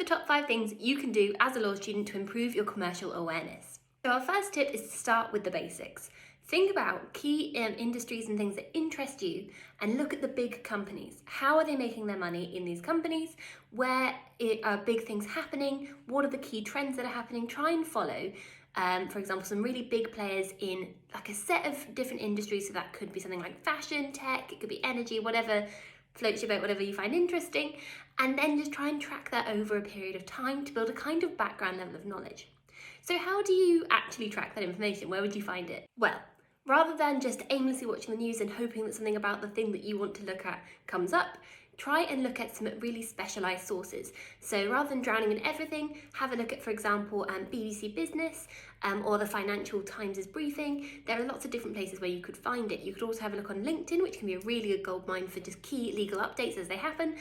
the top 5 things you can do as a law student to improve your commercial awareness. So our first tip is to start with the basics. Think about key industries and things that interest you and look at the big companies. How are they making their money in these companies? Where are big things happening? What are the key trends that are happening? Try and follow, for example, some really big players in like a set of different industries. So that could be something like fashion, tech, it could be energy, whatever floats your boat, whatever you find interesting. And then just try and track that over a period of time to build a kind of background level of knowledge. So how do you actually track that information? Where would you find it? Well, rather than just aimlessly watching the news and hoping that something about the thing that you want to look at comes up, try and look at some really specialised sources. So rather than drowning in everything, have a look at, for example, BBC Business or the Financial Times' briefing. There are lots of different places where you could find it. You could also have a look on LinkedIn, which can be a really good goldmine for just key legal updates as they happen.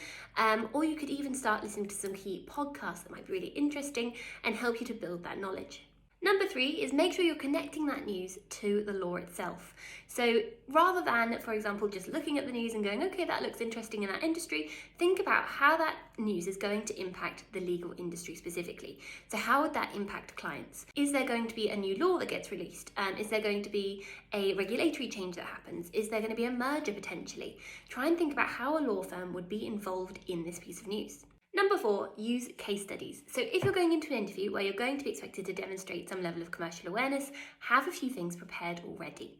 Or you could even start listening to some key podcasts that might be really interesting and help you to build that knowledge. Number 3 is make sure you're connecting that news to the law itself. So rather than, for example, just looking at the news and going, okay, that looks interesting in that industry, think about how that news is going to impact the legal industry specifically. So how would that impact clients? Is there going to be a new law that gets released? Is there going to be a regulatory change that happens? Is there going to be a merger potentially? Try and think about how a law firm would be involved in this piece of news. Number 4, use case studies. So if you're going into an interview where you're going to be expected to demonstrate some level of commercial awareness, have a few things prepared already.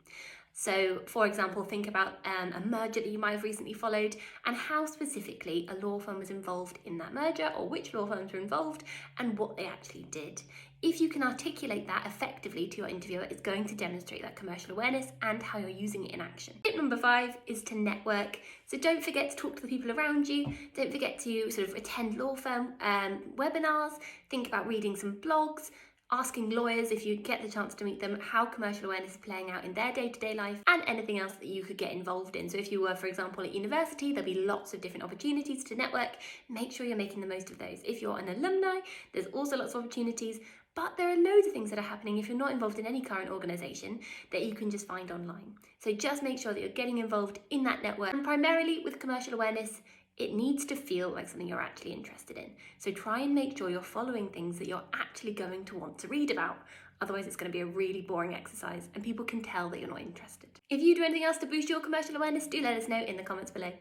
So, for example, think about a merger that you might have recently followed and how specifically a law firm was involved in that merger, or which law firms were involved and what they actually did. If you can articulate that effectively to your interviewer, it's going to demonstrate that commercial awareness and how you're using it in action. Tip number 5 is to network. So don't forget to talk to the people around you. Don't forget to sort of attend law firm webinars. Think about reading some blogs, asking lawyers, if you get the chance to meet them, how commercial awareness is playing out in their day-to-day life, and anything else that you could get involved in. So if you were, for example, at university, there'll be lots of different opportunities to network. Make sure you're making the most of those. If you're an alumni, there's also lots of opportunities, but there are loads of things that are happening if you're not involved in any current organisation that you can just find online. So just make sure that you're getting involved in that network. And primarily with commercial awareness, it needs to feel like something you're actually interested in. So try and make sure you're following things that you're actually going to want to read about. Otherwise, it's going to be a really boring exercise and people can tell that you're not interested. If you do anything else to boost your commercial awareness, do let us know in the comments below.